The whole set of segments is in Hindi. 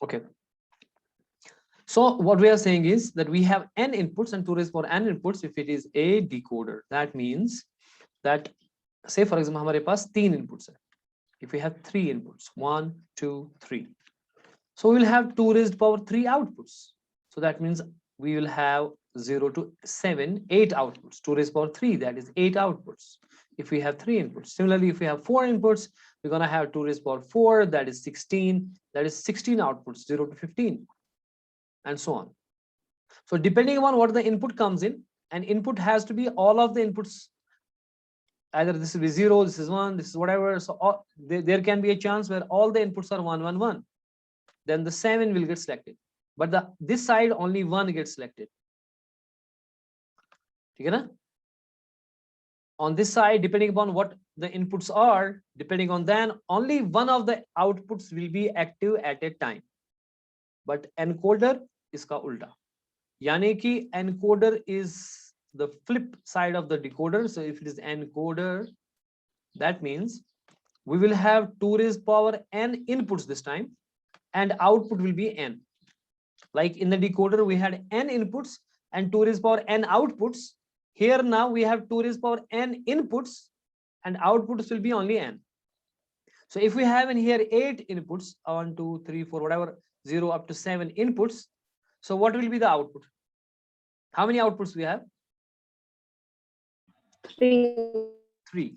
Okay. So what we are saying is that we have n inputs and 2 raised power n inputs if it is a decoder. That means that, say for example, हमारे पास 3 inputs है. If we have 3 inputs, 1, 2, 3. So we will have 2 raised power 3 outputs. So that means we will have 0 to 7, 8 outputs. 2 raised power 3, that is 8 outputs. If we have 3 inputs. Similarly, if we have 4 inputs, we're going to have 2 raised power 4, that is 16. That is 16 outputs, 0 to 15, and so on. So depending upon what the input comes in, an input has to be all of the inputs. Either this will be 0, this is 1, this is whatever. So there can be a chance where all the inputs are 1, 1, 1. Then the 7 will get selected. But this side only 1 gets selected. Okay? On this side, depending upon what the inputs are, depending on then, only one of the outputs will be active at a time. But encoder iska ulta. Yani ki encoder is the flip side of the decoder. So if it is encoder, that means we will have 2 raised power n inputs this time, and output will be n. Like in the decoder, we had n inputs and 2 raised power n outputs. Here now we have 2 raised power n inputs and outputs will be only n. So if we have in here 8 inputs, 1, 2, 3, 4, whatever, 0 up to 7 inputs. So what will be the output? How many outputs we have? 3.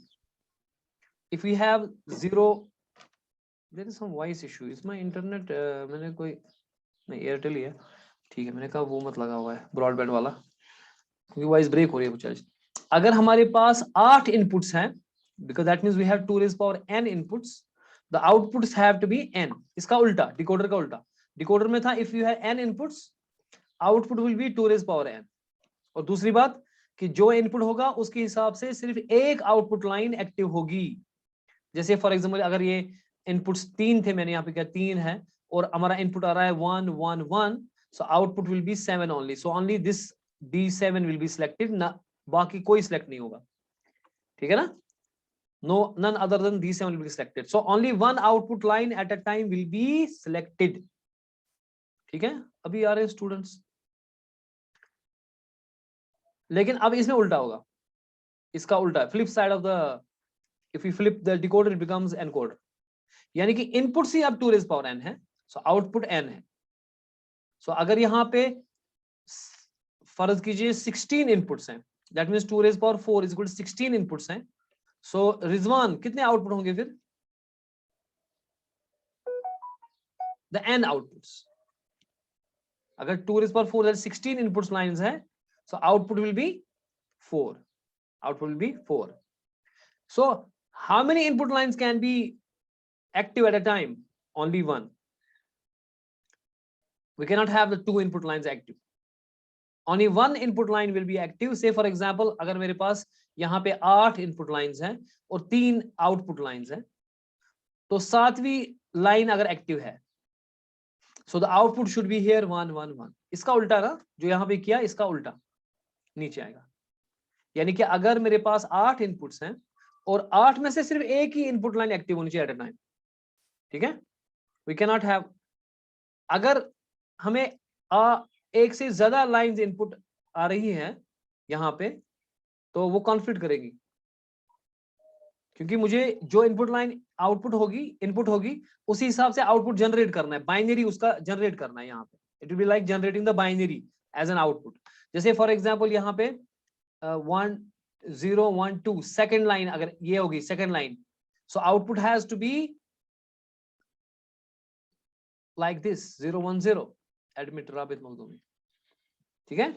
If we have 0, there is some voice issue. Is my internet? मैंने कोई नहीं, एयरटेल ही है. ठीक है, मैंने कहा वो मत लगा हुआ है ब्रॉडबैंड वाला, क्योंकि वॉइस ब्रेक हो रही है कुछ. अगर हमारे पास 8 इनपुट्स हैं, because that means we have 2 raised power n inputs, the outputs have to be n. इसका उल्टा, डिकोडर का उल्टा. डिकोडर में था if you have n inputs, output will be 2 raised power n. और दूसरी बात कि जो इनपुट होगा उसके हिसाब से सिर्फ एक आउटपुट लाइन एक्टिव होगी. जैसे फॉर एग्जांपल अगर ये इनपुट्स 3 थे, मैंने यहाँ पे क्या 3 है, और हमारा इनपुट आ रहा है 1, 1, 1, so output will be 7 only. So only this D7 will be selected, ना बाकी कोई select नहीं होगा. ठीक है ना? No, none other than D7 will be selected. So only one output line at a time will be selected. ठीक है? अभी आ रहे स्टूडेंट्स. लेकिन अब इसमें उल्टा होगा. इसका उल्टा, flip side of the, if we flip the decoder, it becomes encoder. यानी कि इनपुट ही अब 2 raised power n है, so output n है. So अगर यहाँ पे फर्ज कीजिए 16 इनपुट्स हैं, that means 2 raised power 4 is equal to 16 inputs हैं. So रिजवान कितने आउटपुट होंगे फिर? The n outputs. अगर 2 raised power 4 that 16 inputs lines है, so output will be 4. Output will be 4. So how many input lines can be active at a time? Only one. We cannot have the 2 input lines active. Only one input line will be active. Say for example, अगर मेरे पास यहाँ पे 8 input lines हैं और 3 output lines हैं, तो 7वीं लाइन अगर एक्टिव है, so the output should be here 1, 1, 1. इसका उल्टा ना, जो यहाँ पे किया इसका उल्टा नीचे आएगा. यानी कि अगर मेरे पास 8 इनपुट्स हैं और 8 में से सिर्फ एक ही इनपुट लाइन एक्टिव होनी चाहिए एट अ टाइम. ठीक है? वी कैन नॉट हैव, अगर हमें एक से ज्यादा लाइंस इनपुट आ रही है यहाँ पे, तो वो कॉन्फ्लिक्ट करेगी, क्योंकि मुझे जो इनपुट लाइन आउटपुट होगी, इनपुट होगी, उसी हिसाब से आउटपुट जनरेट करना है, बाइनरी उसका जनरेट करना है. यहाँ पे it will be like generating the binary as an output. जैसे फॉर एग्जांपल यहाँ पे 1, 0, 1, 2 सेकंड लाइन अगर ये होगी second line, so output has to be like this 0, 1, 0. Admit Rabit Makhdoomi. ठीक है?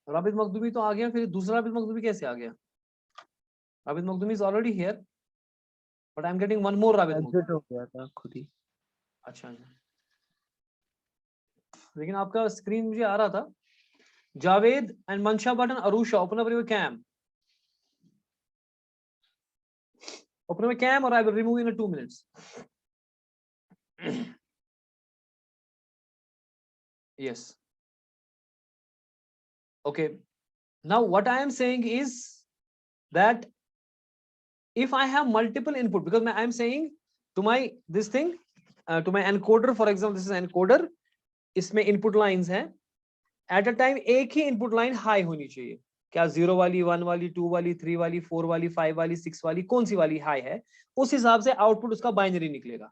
राबित मखदूमी तो आ गया, फिर दूसरा राबित मखदूमी कैसे आ गया? Rabit Makhdoomi is already here, but I am getting one more Rabit Makhdoomi. हो गया था खुद ही. अच्छा, लेकिन आपका स्क्रीन मुझे आ रहा था. जावेद एंड मंशा बटन Arusha, open up your cam. Open my cam or I will remove in 2 minutes. Yes. Okay. Now what I am saying is that if I have multiple input, because I am saying to my this thing, to my encoder, for example this is encoder, इसमें इनपुट लाइंस हैं, एट अ टाइम एक ही इनपुट लाइन हाई होनी चाहिए। क्या 0 वाली, 1 वाली, 2 वाली, 3 वाली, 4 वाली, 5 वाली, 6 वाली, कौन सी वाली हाई है, उस हिसाब से आउटपुट उसका बाइनरी निकलेगा।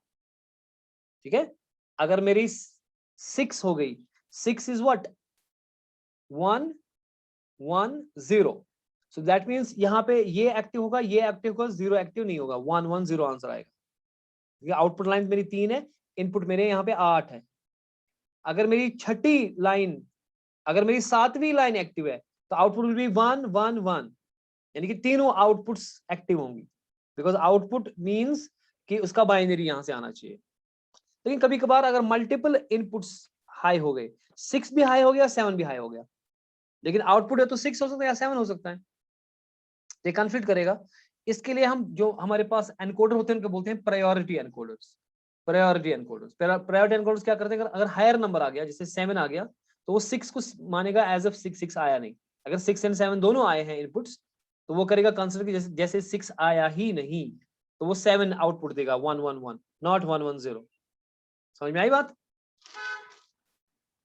ठीक है, अगर मेरी 6 हो गई, 6 is what, 1 1 0, so that means यहाँ पे ये एक्टिव होगा, ये एक्टिव होगा, 0 एक्टिव नहीं होगा, 1 1 0 आंसर आएगा। आउटपुट लाइन मेरी 3 है, इनपुट मेरे यहाँ पे 8 है। अगर मेरी छठी लाइन, अगर मेरी 7वीं लाइन एक्टिव है, तो आउटपुट विल बी 1 1 1, यानी कि तीनों आउटपुट्स एक्टिव होंगी, बिकॉज आउटपुट मींस कि उसका बाइनरी यहां से आना चाहिए। लेकिन कभी कभार अगर मल्टीपल इनपुट्स हाई हो गए, 6 भी हाई हो गया, 7 भी हाई हो गया, लेकिन आउटपुट है तो 6 हो सकता है या 7 हो सकता है, ये कन्फ्लिक्ट करेगा। इसके लिए हम जो हमारे पास एनकोडर होते हैं उनको बोलते हैं priority encoders. Priority encoders, priority encoders क्या करते हैं, अगर हायर नंबर आ गया, जैसे 7 आ गया, तो वो 6 को मानेगा एज ऑफ 6 आया नहीं। अगर 6 एंड 7 दोनों आए हैं इनपुट्स, तो वो करेगा कंसिडर कि जैसे 6 आया ही नहीं, तो वो 7 आउटपुट देगा, 1 1 1, नॉट 1 1 0। समझ में आई बात?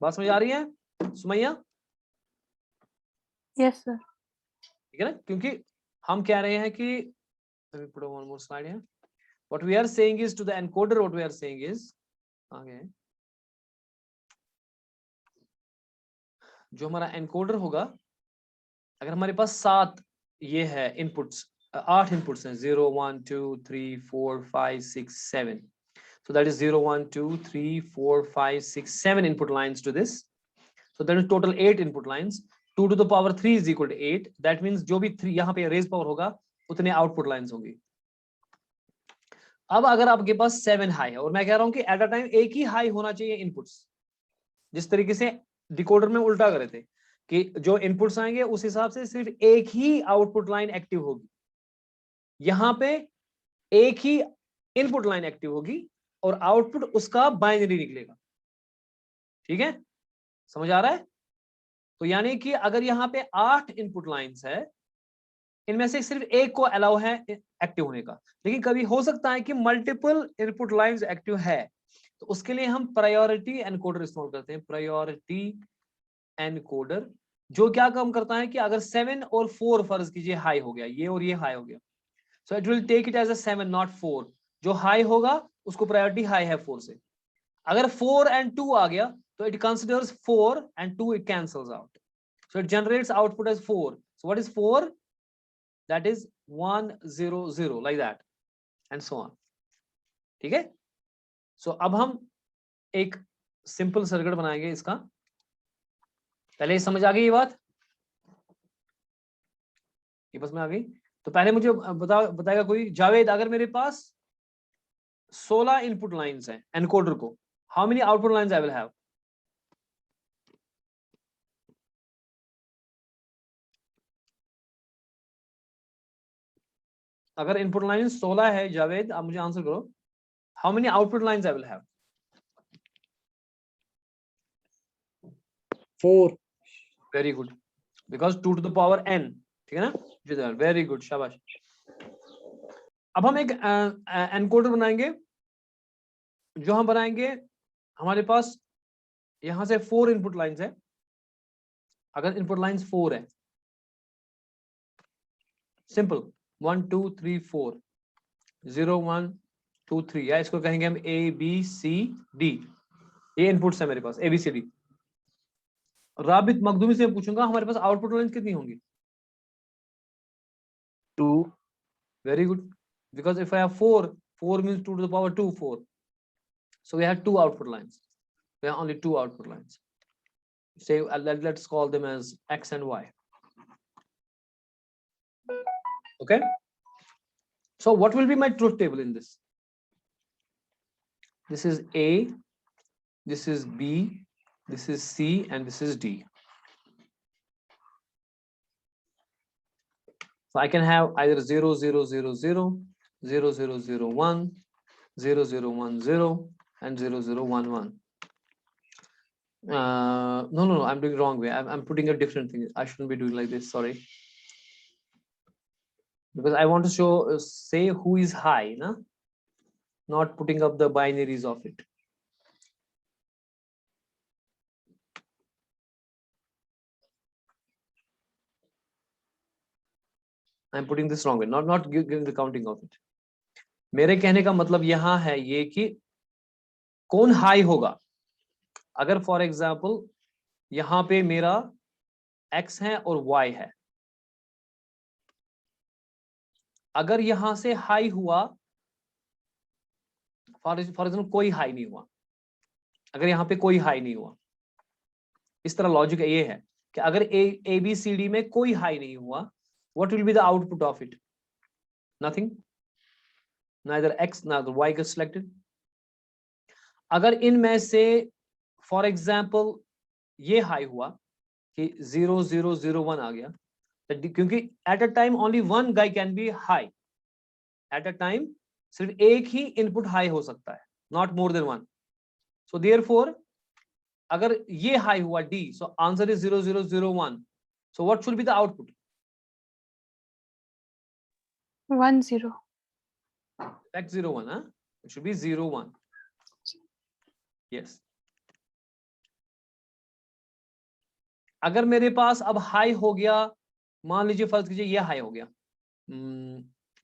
बात समझ आ रही है सुमैया? Yes sir. ठीक है ना, क्योंकि हम कह रहे हैं कि let me put one more slide here. What we are saying is, to the encoder, what we are saying is, आगे जो हमारा एनकोडर होगा, अगर हमारे पास 7 ये है इनपुट्स, 8 इनपुट्स हैं, 0 1 2 3 4 5 6 7, so that is 0 1 2 3 4 5 6 7 input lines to this, so that is total 8 input lines. 2 to the power 3 is equal to 8, that means जो भी 3 यहाँ पे रेज पावर होगा उतने आउटपुट लाइंस होंगी। अब अगर आपके पास 7 हाई है, और मैं कह रहा हूं कि एट अ टाइम एक ही हाई होना चाहिए इनपुट्स, जिस तरीके से डिकोडर में उल्टा करे थे कि जो इनपुट्स आएंगे उस हिसाब से सिर्फ एक ही आउटपुट लाइन एक्टिव होगी, यहां पे एक ही इनपुट लाइन एक्टिव होगी और आउटपुट उसका बाइनरी निकलेगा। ठीक है, समझ आ रहा है? तो यानी कि अगर यहाँ पे 8 इनपुट लाइंस है, इनमें से सिर्फ एक को अलाउ है एक्टिव होने का, लेकिन कभी हो सकता है कि मल्टीपल इनपुट लाइंस एक्टिव है, तो उसके लिए हम प्रायोरिटी एनकोडर इस्तेमाल करते हैं। प्रायोरिटी एनकोडर जो क्या काम करता है कि अगर 7 और 4 फर्ज कीजिए हाई हो गया, ये और ये हाई हो गया, so it will take it as a 7 not 4, जो हाई होगा उसको प्रायोरिटी हाई है 4 से। अगर 4 and 2 आ गया, तो it considers 4 and 2, it cancels out, so it generates output as 4. So what is 4? That is 1 0 0, like that and so on. ठीक है, सो अब हम एक सिंपल सर्किट बनाएंगे इसका। पहले समझ आ गई ये बात? ये बस में आ गई? तो पहले मुझे बताएगा कोई, जावेद, अगर मेरे पास 16 इनपुट लाइंस हैं एनकोडर को, how many output lines I will have? अगर इनपुट लाइन 16 है जावेद, आप मुझे आंसर करो, how many output lines I will have? 4. Very good, because 2 to the power n, ठीक है ना, वेरी गुड, शाबाश। अब हम एक एनकोडर बनाएंगे, जो हम बनाएंगे, हमारे पास यहां से 4 इनपुट लाइंस है। अगर इनपुट लाइंस 4 है, सिंपल 1 2 3 4, 0 1 2 3, या इसको कहेंगे हम ए बी सी डी, ये इनपुट्स है मेरे पास, A B C D. Rabit Makhdoomi से पूछूंगा हमारे पास आउटपुट लाइंस कितनी होंगी? 2. Very good, because if I have 4, 4 means 2 to the power 2, 4. So we have 2 output lines. We have only 2 output lines. Say let's call them as X and Y. Okay. So what will be my truth table in this? This is A, this is B, this is C, and this is D. So I can have either 0 0 0 0, 0 0 0 1, 0 0 1 0, and 0 0 1 1. No, I'm doing wrong way. I'm putting a different thing. I shouldn't be doing like this, sorry, because I want to show say who is high, na? not putting up the binaries of it. I'm putting this wrong way, not giving the counting of it. मेरे कहने का मतलब यहां है ये कि कौन हाई होगा. अगर फॉर एग्जाम्पल यहां पे मेरा x है और y है, अगर यहां से हाई हुआ, फॉर एग्जाम्पल कोई हाई नहीं हुआ, अगर यहाँ पे कोई हाई नहीं हुआ, इस तरह लॉजिक ये है कि अगर ए बी सी डी में कोई हाई नहीं हुआ, what will be the output of it? Nothing, neither x neither y gets selected. अगर इनमें से फॉर एग्जाम्पल ये हाई हुआ कि 0001 आ गया, क्योंकि eight a time only one guy can be high, eight a time सिर्फ एक ही इनपुट हाई हो सकता है, not more than one. So therefore अगर ये हाई हुआ d, so answer is 0001. So what should be the output? 10. x01, huh? It should be 01. Yes. अगर मेरे पास अब हाई हो गया, मान लीजिए फर्ज कीजिए ये हाई हो गया,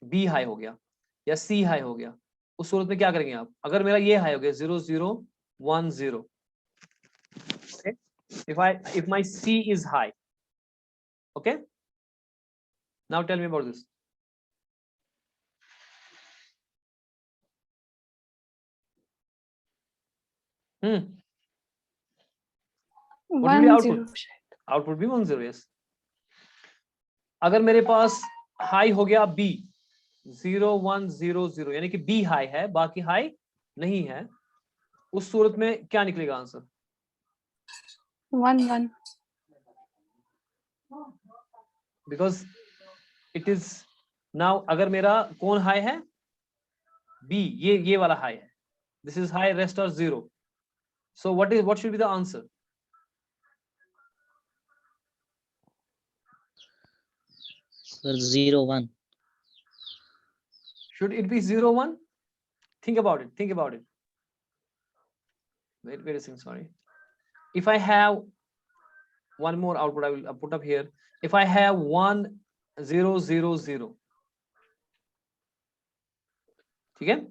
बी हाई हो गया या सी हाई हो गया, उस सूरत में क्या करेंगे आप? अगर मेरा ये हाई हो गया 0010, okay? If my C is high, okay? Now tell me about this. What will be output? Output भी 10, yes. अगर मेरे पास हाई हो गया B 0100, यानी कि B हाई है, बाकी हाई नहीं है, उस सूरत में क्या निकलेगा answer? 11. Because it is now, अगर मेरा कौन हाई है? B, ये वाला हाई है. This is high, rest are 0. So what should be the answer? Sir, 01. Should it be 01? Think about it. Think about it. Wait a second. Sorry. If I have one more output, I will put up here. If I have 1000, okay?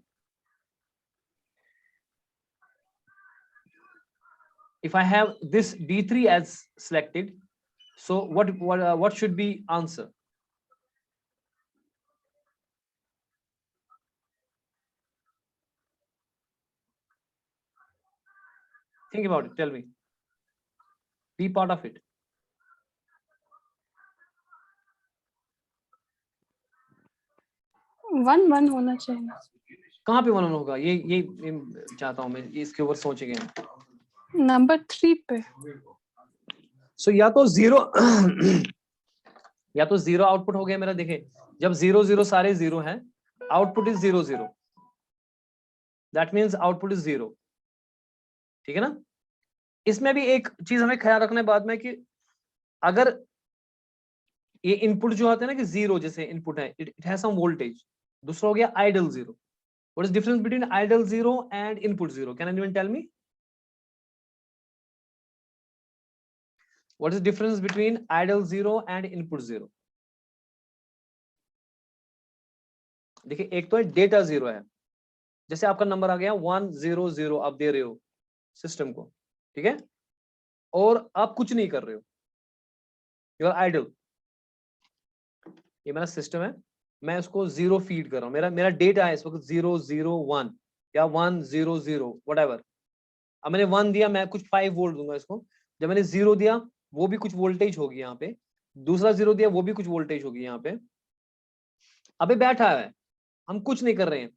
If I have this B3 as selected, so what should be answer? Think about it. Tell me. Be part of it. One होना चाहिए. कहाँ पे 1 होगा? ये चाहता हूँ मैं, इसके ऊपर सोचेंगे. नंबर 3 पे. सो या तो 0 आउटपुट हो गया मेरा. देखे, जब 0 सारे 0 हैं, output is 0. That means output is 0. ठीक है ना? इसमें भी एक चीज हमें ख्याल रखना है बाद में कि अगर ये इनपुट जो आते हैं ना कि 0 जैसे इनपुट है, इट हैज सम वोल्टेज. दूसरा हो गया idle 0. What is difference between idle 0 and input 0? Can anyone tell me? What is the difference between idle 0 and input 0? देखिए, एक तो है डेटा 0 है, जैसे आपका नंबर आ गया 100, आप दे रहे हो सिस्टम को, ठीक है, और आप कुछ नहीं कर रहे हो, यू आर आइडल. ये मेरा सिस्टम है, मैं उसको 0 फीड कर रहा हूँ, मेरा डेटा है इस वक्त 001 या 100 व्हाटएवर. अब मैंने 1 दिया, मैं कुछ 5 वोल्ट दूंगा इसको. जब मैंने 0 दिया, वो भी कुछ वोल्टेज होगी यहाँ पे. दूसरा 0 दिया, वो भी कुछ वोल्टेज होगी यहाँ पे. अबे बैठा है, हम कुछ नहीं कर रहे हैं,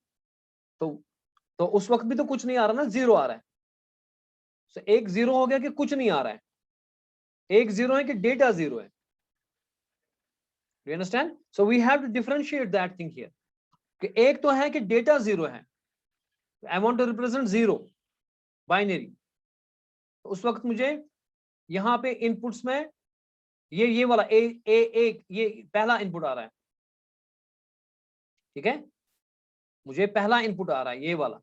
तो उस वक्त भी तो कुछ नहीं आ रहा ना, 0 आ रहा है. तो एक 0 हो गया कि कुछ नहीं आ रहा है, एक 0 है कि डेटा 0 है. You understand? So we have to differentiate that thing here. कि एक तो है कि डेटा 0 है, I want to represent 0 binary. उस वक्त मुझे यहाँ पे इनपुट्स में ये वाला एक ये पहला इनपुट आ रहा है, ठीक है. मुझे पहला इनपुट आ रहा है ये वाला,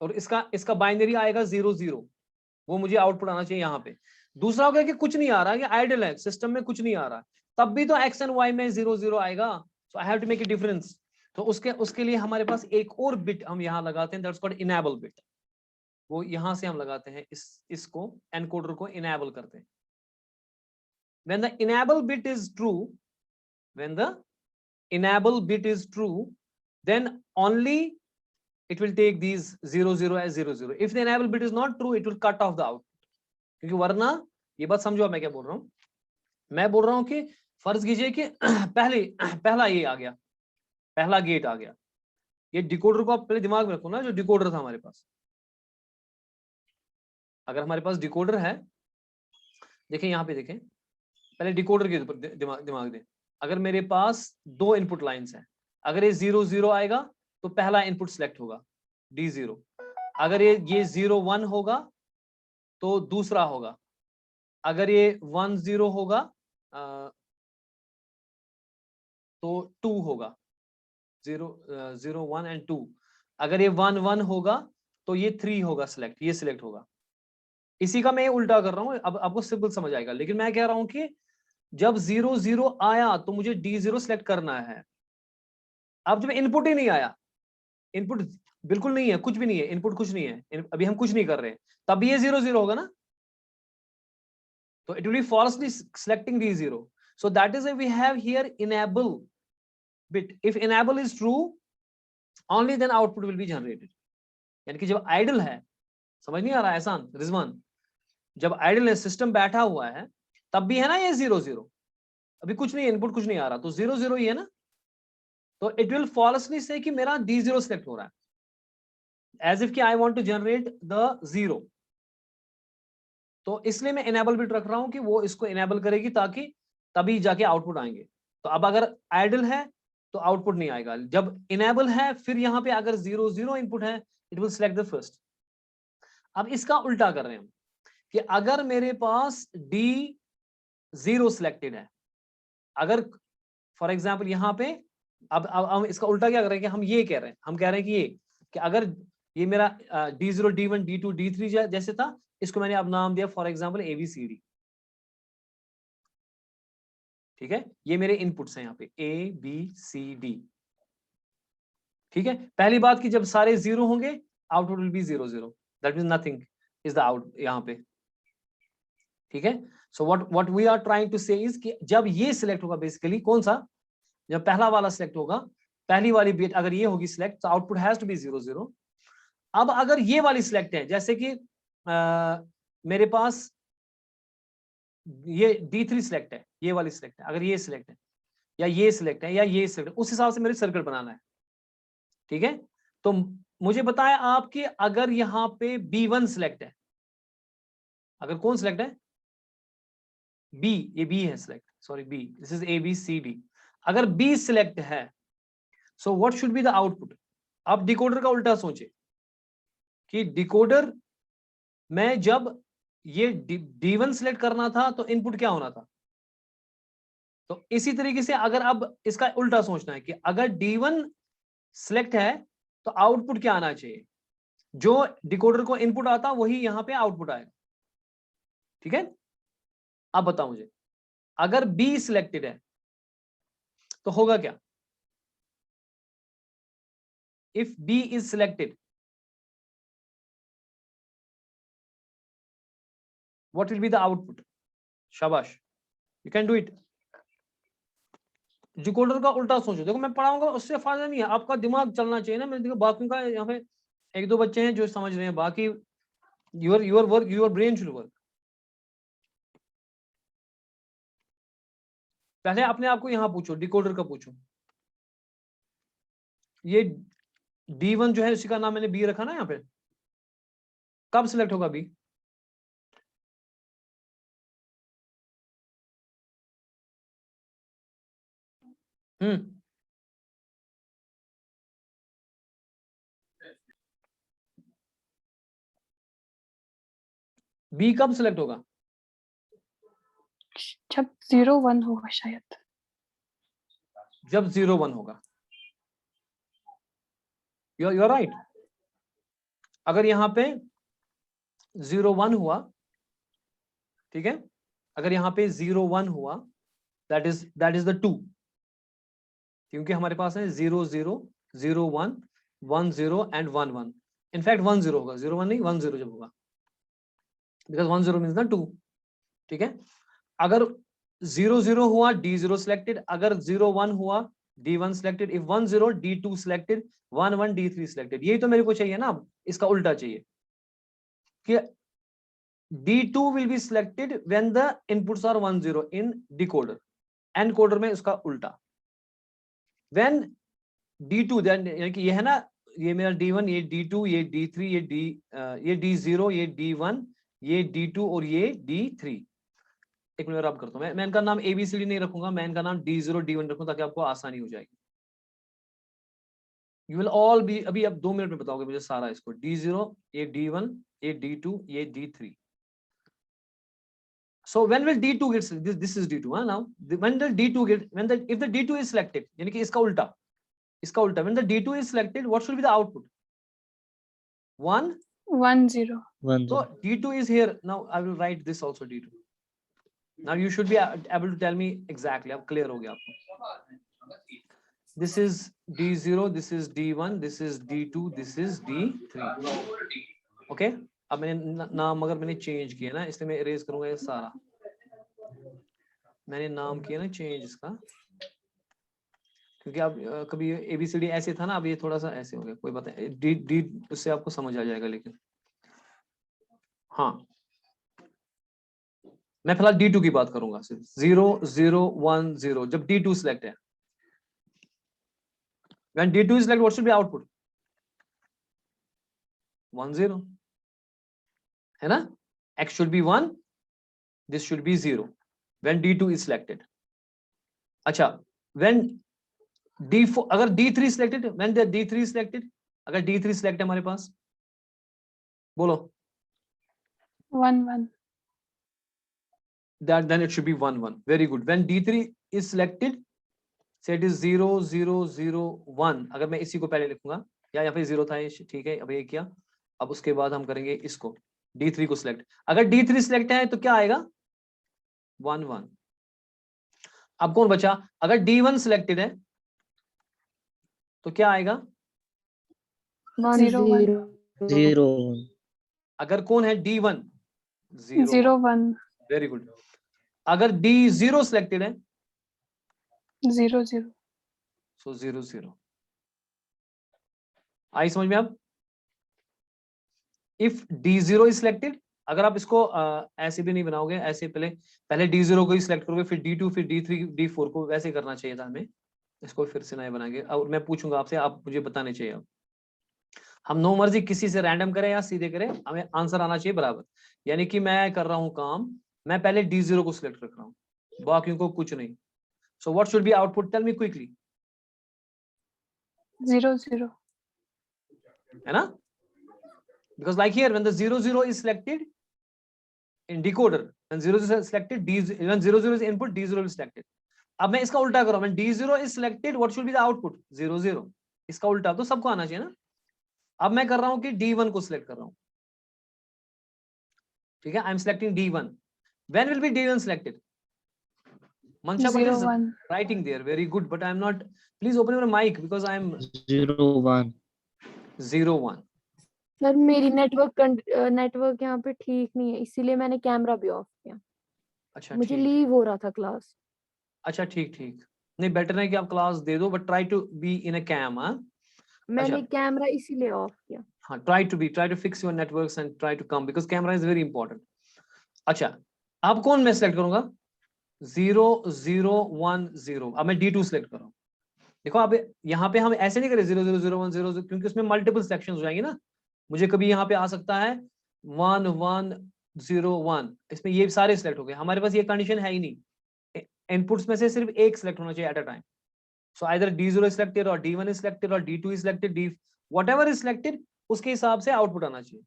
और इसका बाइनरी आएगा 0 0, वो मुझे आउटपुट आना चाहिए यहाँ पे। दूसरा हो गया कि कुछ नहीं आ रहा, कि आइडल है, सिस्टम में कुछ नहीं आ रहा, तब भी तो एक्स एंड वाई में 0 0 आएगा। So I have to make a difference. तो उसके लिए हमारे पास एक और बिट हम यहाँ लगाते हैं, दैट्स कॉल्ड इनेबल बिट। वो यहां से हम लगाते हैं, इसको एनकोडर को इनेबल करते हैं। when the enable bit is true when the enable bit is true, then only it will take these 0 0 as 0 0. if the enable bit is not true, it will cut off the output. क्योंकि वरना, ये बात समझो मैं क्या बोल रहा हूँ, मैं बोल रहा हूँ कि फर्ज कीजिए कि पहला ये आ गया, पहला गेट आ गया। ये डिकोडर को आप पहले दिमाग में रखो ना, जो डिकोडर था हमारे पास। अगर हमारे पास डिकोडर है, देखें यहाँ पे, देखें पहले डिकोडर के ऊपर दिमाग दें। अगर मेरे पास 2 इनपुट लाइंस हैं, अगर ये 0 0 आएगा तो पहला इनपुट सिलेक्ट होगा D0। अगर ये 0 1 होगा तो दूसरा होगा। अगर ये 1 0 होगा तो 2 होगा, 0 1 एंड 2। अगर ये 1 1 होगा तो ये 3 होगा सिलेक्ट, ये सिलेक्ट होगा। इसी का मैं उल्टा कर रहा हूँ, अब आपको सिंपल समझ आएगा। लेकिन मैं कह रहा हूं कि जब 0 0 आया तो मुझे D0 सिलेक्ट करना है। अब जब इनपुट ही नहीं आया, इनपुट बिल्कुल नहीं है, कुछ भी नहीं है, इनपुट कुछ नहीं है, अभी हम कुछ नहीं कर रहे हैं, तब ये 0 0 होगा ना, तो it will B falsely selecting D0. So that is why we have here enable bit. If enable is true, only then output will be generated. यानी कि जब आइडल है, समझ नहीं आ रहा है एहसान रिजवान, जब आइडल है, सिस्टम बैठा हुआ है, तब भी है ना ये 0 0, अभी कुछ नहीं, इनपुट कुछ नहीं आ रहा, तो 0 0 ही है ना। तो इट विल फॉल्सली से कि मेरा D0 सिलेक्ट हो रहा है, एज इफ कि I want to generate the 0। तो इसलिए मैं इनेबल बिट रख रहा हूं कि वो इसको इनेबल करेगी, ताकि तभी जाके आउटपुट आएंगे। तो अब अगर आइडल है तो आउटपुट नहीं आएगा, जब इनेबल है फिर यहाँ पे अगर 0 0 इनपुट है, it will select the first. अब इसका उल्टा कर रहे हैं हम कि अगर मेरे पास D0 सिलेक्टेड है, अगर फॉर एग्जाम्पल यहाँ पे, अब हम इसका उल्टा क्या कर रहे हैं कि हम ये कह रहे हैं, हम कह रहे हैं कि ये कि अगर ये मेरा D0 D1 D2 D3 जैसे था, इसको मैंने अब नाम दिया फॉर एग्जाम्पल ABCD। ठीक है, ये मेरे इनपुट्स हैं यहाँ पे ABCD। ठीक है, पहली बात कि जब सारे 0 होंगे, output will be 0 0, that means nothing is the out यहाँ पे। ठीक है, so what we are trying to say is कि जब ये सिलेक्ट होगा, बेसिकली कौन सा, जब पहला वाला सिलेक्ट होगा, पहली वाली बिट अगर ये होगी सिलेक्ट, तो आउटपुट हैज टू बी 0 0। अब अगर ये वाली सिलेक्ट है, जैसे कि मेरे पास ये D3 सिलेक्ट है, ये वाली सिलेक्ट है, अगर ये सिलेक्ट है या ये सिलेक्ट है या ये सिलेक्ट है, उस हिसाब से मेरे सर्कल बनाना है। ठीक है, तो मुझे बताया आप कि अगर यहाँ पे B1 सिलेक्ट है, अगर कौन सिलेक्ट है, B, ये B है select, sorry B, this is ABCD। अगर B सिलेक्ट है, so what should be the output. अब डिकोडर का उल्टा सोचे कि डिकोडर में जब ये D1 सिलेक्ट करना था तो इनपुट क्या होना था। तो इसी तरीके से अगर अब इसका उल्टा सोचना है कि अगर D1 सिलेक्ट है तो आउटपुट क्या आना चाहिए, जो डिकोडर को इनपुट आता वही यहां पे आउटपुट आएगा। ठीक है, अब बताओ मुझे, अगर B सिलेक्टेड है तो होगा क्या, if B is selected, what will be the output? शाबाश, you can do it. Decoder का उल्टा सोचो, देखो मैं पढ़ाऊंगा उससे फायदा नहीं है, आपका दिमाग चलना चाहिए ना। मैंने देखो बाकी का यहाँ पे 1 2 बच्चे हैं जो समझ रहे हैं, बाकी your work, your brain should work। पहले अपने आप को यहाँ पूछो, डिकोडर का पूछो, ये D1 जो है उसी का नाम मैंने B रखा ना यहाँ पे, कब सिलेक्ट होगा B। B कब सिलेक्ट होगा, जब 0 1 होगा शायद। जब 0 1 होगा। you're right. अगर यहाँ पे 0 1 हुआ, ठीक है, अगर यहाँ पे 0 1 हुआ, that is the 2, क्योंकि हमारे पास है 0 0 0 1 1 0 and 1 1. इनफैक्ट 1 0 होगा, 0 1 नहीं 1 0 जब होगा, बिकॉज 1 0 मीन्स ना 2. ठीक है, अगर 0 0 हुआ D 0 सिलेक्टेड, अगर 0 1 हुआ D 1 selected, if 1 0 D 2 selected, 1 1 D 3 selected. यही तो मेरे को चाहिए ना, अब इसका उल्टा चाहिए कि D2 will be selected when the inputs are 1 0 in decoder. Encoder में उसका उल्टा. When D2, then यानी कि ये है ना, ये मेरा D1, ये D2, ये D3, ये D0, ये D1, ये D2 और ये D3. एक मिनट रब करता हूँ, मैं इनका नाम ABCD नहीं रखूंगा, मैं इनका नाम D0 D1 रखूंगा ताकि आपको आसानी हो जाएगी. You will all be, अभी आप 2 मिनट में बताओगे मुझे सारा इसको. D0, ये D1, ये D2, ये D3. So when will D2 get, this is D2, huh? Now when the D2 get, if the D2 is selected, यानी कि इसका उल्टा, when the D2 is selected, what should be the output? 1 1 0. 1 So 0. D2 is here. Now I will write this also D2. Now you should be able to tell me exactly. अब clear हो गया आपको. This is D0, this is D1, this is D2, this is D3. Okay? अब मैंने नाम अगर मैंने चेंज किया ना, इसलिए मैं इरेज करूंगा ये सारा. मैंने नाम किया ना चेंज इसका, क्योंकि अब कभी ABCD ऐसे था ना, अब ये थोड़ा सा ऐसे हो गया. कोई बात नहीं, डी उससे आपको समझ आ जाएगा. लेकिन हाँ, मैं फिलहाल D2 की बात करूंगा सिर्फ. 0 0 1 0 जब D2 सिलेक्ट है, when D2 is selected, what should be output? 1 0 है ना. X should be 1, this should be 0 when D2 is selected. अच्छा, when D4, अगर D3 selected, when the D3 selected, अगर D3 select है हमारे पास, बोलो. 1 1. That then it should be 1 1. Very good. When D3 is selected, say it is 0 0 0 1. अगर मैं इसी को पहले लिखूंगा, या यहाँ पे 0 था, ठीक है, अब ये किया. अब उसके बाद हम करेंगे इसको D3 को सिलेक्ट. अगर D3 सिलेक्ट है तो क्या आएगा? 1 1. अब कौन बचा? अगर D1 सिलेक्टेड है तो क्या आएगा? 0 1. 0 अगर कौन है D1? 0 1. Very good. अगर D0 सिलेक्टेड है 0 0. सो 0 0. आई समझ में अब? इफ D0 इज सिलेक्टेड, अगर आप इसको ऐसे भी नहीं बनाओगे, ऐसे पहले D0 को ही सिलेक्ट करोगे, फिर D2, फिर D3, D4 को, वैसे करना चाहिए था हमें. इसको फिर से नए बनाएंगे और मैं पूछूंगा आपसे, आप मुझे बताने चाहिए. अब हम नो मर्जी किसी से रैंडम करें या सीधे करें, हमें आंसर आना चाहिए बराबर. यानी कि मैं कर रहा हूं काम, मैं पहले D0 को सिलेक्ट रख रहा हूँ, बाकियों को कुछ नहीं. So what should be output? Tell me quickly. 0 0. है ना? Because like here, when the 0 0 is selected in decoder, when 0 0 is selected, when 0 0 is input, D0 is selected. अब मैं इसका उल्टा कर रहा हूं, when D0 is selected, what should be the output? 0 0. इसका उल्टा तो सबको आना चाहिए ना. अब मैं कर रहा हूं कि D1 को सिलेक्ट कर रहा हूं. ठीक है, I am selecting D1. When will be D1 selected? Mansha 0 is 1. writing there. Very good, but I am not. Please open your mic because I am 0 1. 0 1. Sir मेरी नेटवर्क यहाँ पे ठीक नहीं है, इसीलिए मैंने कैमरा भी ऑफ किया. अच्छा, मुझे ठीक. लीव हो रहा था क्लास. अच्छा, ठीक ठीक. नहीं, बेटर है कि आप क्लास दे दो, but try to be in a cam. हाँ, मैंने कैमरा इसीलिए ऑफ किया. हाँ, try to fix your networks and try to come, because camera is very important. अच्छा, अब कौन मैं सिलेक्ट करूंगा? 0 0 1 0. अब मैं D2 सिलेक्ट कर रहा हूँ. देखो, अब यहाँ पे हम ऐसे नहीं करें 0 0 0 1 0, क्योंकि उसमें मल्टीपल सेक्शंस हो जाएंगे ना. मुझे कभी यहाँ पे आ सकता है 1 1 0 1, इसमें ये सारे सिलेक्ट हो गए. हमारे पास ये कंडीशन है ही नहीं. इनपुट्स में से सिर्फ एक सिलेक्ट होना चाहिए eight a time. So either D0 is selected or D1 is selected or D2 is selected, whatever is selected, उसके हिसाब से आउटपुट आना चाहिए.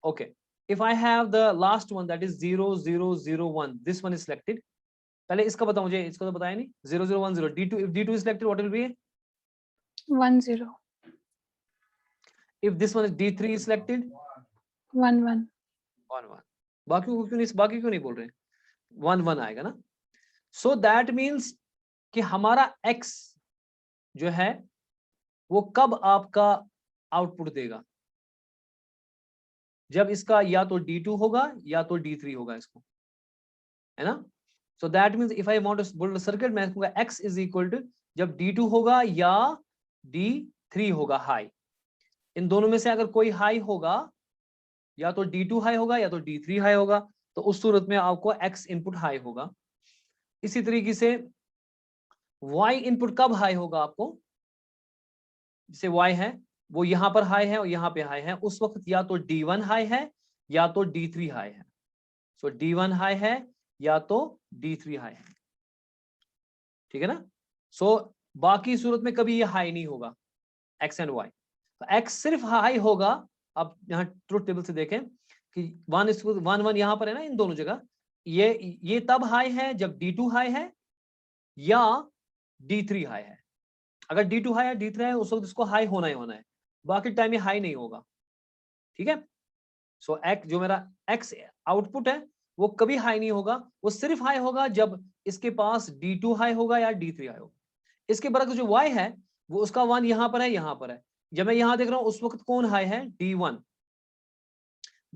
Okay, if I have the last one, that is 0 0 0 1, this one is selected. पहले इसका बताओ मुझे, इसको तो बताया नहीं. 0 0 1 0. D2, if D2 is selected, what will be? 1 0. if this one is D3 is selected, 1 1 1 1. बाकी को क्यों नहीं बोल रहे? 1 1 आएगा ना. So that means कि हमारा x जो है वो कब आपका आउटपुट देगा? जब इसका या तो D2 होगा या तो D3 होगा, इसको, है ना. So that means if I want to build a circuit, मैं कहूँगा x is equal to जब D2 होगा या D3 होगा हाई. इन दोनों में से अगर कोई हाई होगा, या तो D2 हाई होगा या तो D3 हाई होगा, तो उस सूरत में आपको x इनपुट हाई होगा. इसी तरीके से y इनपुट कब हाई होगा आपको? जैसे y है वो यहां पर हाई है और यहां पे हाई है, उस वक्त या तो D1 हाई है या तो D3 हाई है. सो D1 हाई है या तो D3 हाई है, ठीक है ना. सो बाकी सूरत में कभी ये हाई नहीं होगा x एंड y. तो x सिर्फ हाई होगा. अब यहाँ ट्रुथ टेबल से देखें कि 1 1 यहाँ पर है ना, इन दोनों जगह ये तब हाई है जब D2 हाई है या D3 हाई है. अगर D2 हाई है D3 है उस वक्त इसको हाई होना ही होना है, बाकी टाइम ये हाई नहीं होगा, ठीक है. सो x जो मेरा x आउटपुट है वो कभी हाई नहीं होगा, वो सिर्फ हाई होगा जब इसके पास D2 हाई होगा या D3 हाई होगा. इसके बरक्स जो y है वो उसका 1 यहाँ पर है, यहाँ पर है. जब मैं यहां देख रहा हूं उस वक्त कौन हाई है? D1.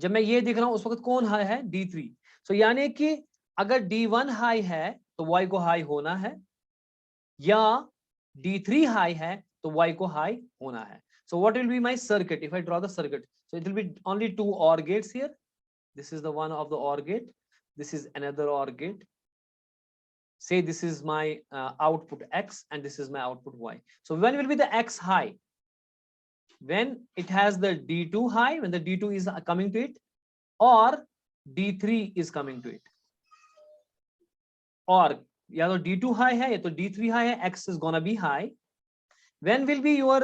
जब मैं ये देख रहा हूं उस वक्त कौन हाई है? D3. सो यानी कि अगर D1 हाई है तो y को हाई होना है, या D3 हाई है तो y को हाई होना है. So what will be my circuit if I draw the circuit? So it will be only 2 OR gates here. This is the one of the OR gate. This is another OR gate. Say this is my output x and this is my output y. So when will be the x high? When it has the D2 high, when the D2 is coming to it, or D3 is coming to it, or या तो D2 high है या तो D3 high है, x is gonna be high. When will be your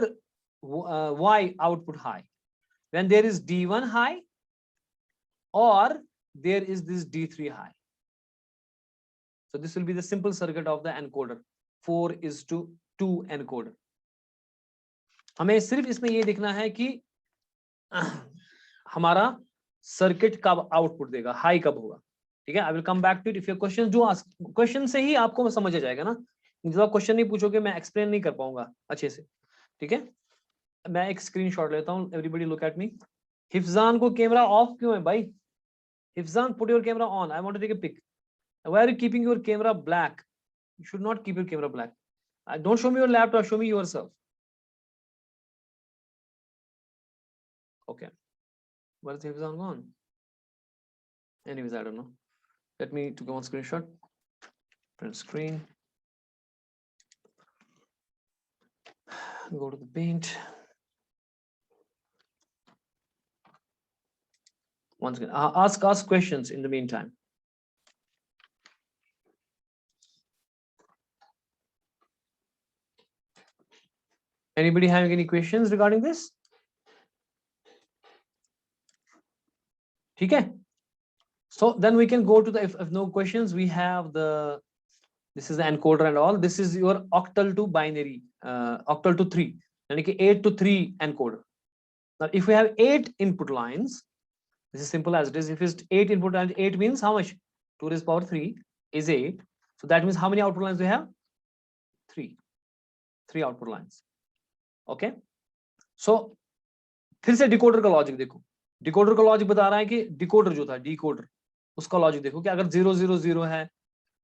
y output high? When there is D1 high or there is this D3 high. So this will be the simple circuit of the encoder, 4:2 encoder. हमें सिर्फ इसमें ये देखना है कि हमारा सर्किट कब आउटपुट देगा, हाई कब होगा, ठीक है. I will come back to it if your question, जो क्वेश्चन से ही आपको समझ आ जाएगा ना. जब आप क्वेश्चन नहीं पूछोगे मैं एक्सप्लेन नहीं कर पाऊंगा अच्छे से, ठीक है. मैं एक स्क्रीनशॉट लेता हूं. Everybody look at me. Hifzan को कैमरा ऑफ क्यों है भाई? Hifzan put your camera on. I want to take a pic. Why are you keeping your camera black? You should not keep your camera black. Don't show me your laptop, show me yourself. Okay, where is Hifzan gone? Anyways, I don't know. Let me to go on screenshot. Print screen. Go to the paint. Once again, ask questions in the meantime. Anybody having any questions regarding this? Okay, so then we can go to the, if no questions, we have the, this is the encoder and all. This is your octal to binary, octal to 3, and 8 to 3 encoder. Now if we have 8 input lines, this is simple as it is. If it's 8 input lines, 8 means how much? 2 raised power 3 is 8. So that means how many output lines we have? 3 output lines. Okay, so फिर से डिकोडर का लॉजिक देखो. डिकोडर का लॉजिक बता रहा है कि डिकोडर जो था, डिकोडर, उसका लॉजिक देखो कि अगर 0 0 0 है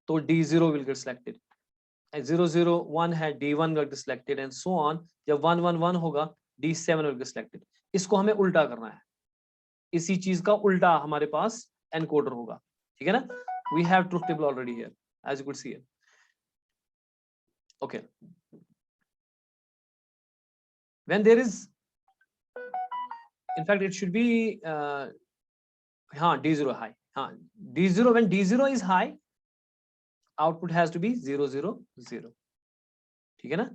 तो D0 will get selected, 0 0 1 है D1 will get selected and so on. जब 1 1 1 होगा D7 will get selected. इसको हमें उल्टा करना है, इसी चीज का उल्टा हमारे पास एनकोडर होगा, ठीक है ना. We have truth table already here as you could see it. Okay, when there is, in fact it should be D0 high. D0, when D0 is high, output has to be 0 0 0, ठीक है ना.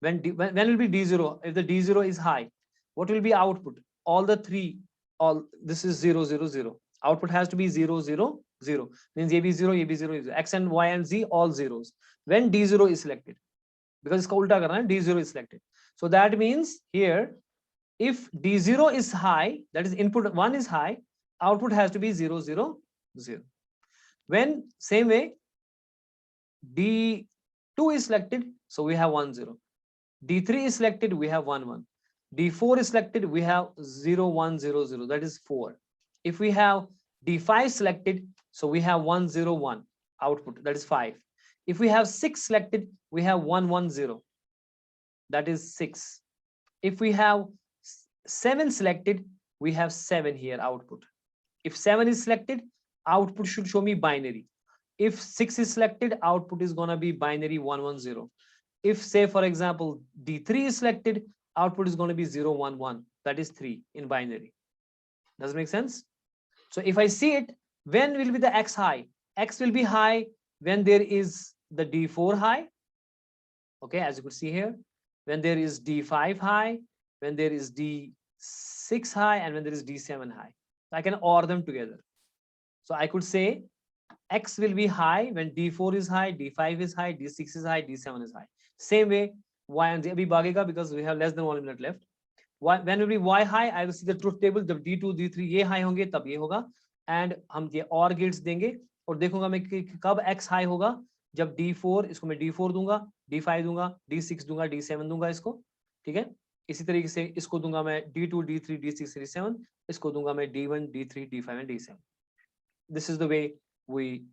When will be D0? If the D0 is high, what will be output? All the 3, all this is 0 0 0. Output has to be 0 0 0. Means ये भी 0, ये भी 0, X and Y and Z all zeros. When D0 is selected, because इसका उल्टा करना है, D0 is selected. So that means here, if D0 is high, that is input 1 is high, output has to be 0 0 0. When same way D2 is selected, so we have 1 0. D3 is selected, we have 1 1. D4 is selected, we have 0 1 0 0, that is 4. If we have D5 selected, so we have 1 0 1 output, that is 5. If we have 6 selected, we have 1 1 0, that is 6. If we have 7 selected, we have 7 here output. If 7 is selected, output should show me binary. If 6 is selected, output is gonna be binary 1 1 0. If say for example D3 is selected, output is going to be 0 1 1, that is 3 in binary. Does it make sense? So if I see it, when will be the X high? X will be high when there is the D4 high. Okay, as you could see here, when there is D5 high, when there is D6 high, and when there is D7 high. So I can OR them together. So I could say X will be high when D4 is high, D5 is high, D6 is high, D7 is high. Same way Y and Z abhi bhagega because we have less than 1 minute left. When will be Y high? I will see the truth table. जब D2, D3 ये high होंगे तब ये होगा. And हम ये OR gates देंगे और देखूंगा मैं कि कब X high होगा. जब D4, इसको मैं D4 दूंगा, D5 दूंगा, D6 दूंगा, D7 दूंगा इसको. ठीक है? इसी तरीके से इसको दूंगा मैं D2, D3, D6, D7. इसको दूंगा मैं D1, D3, D5 and D7. This is the way we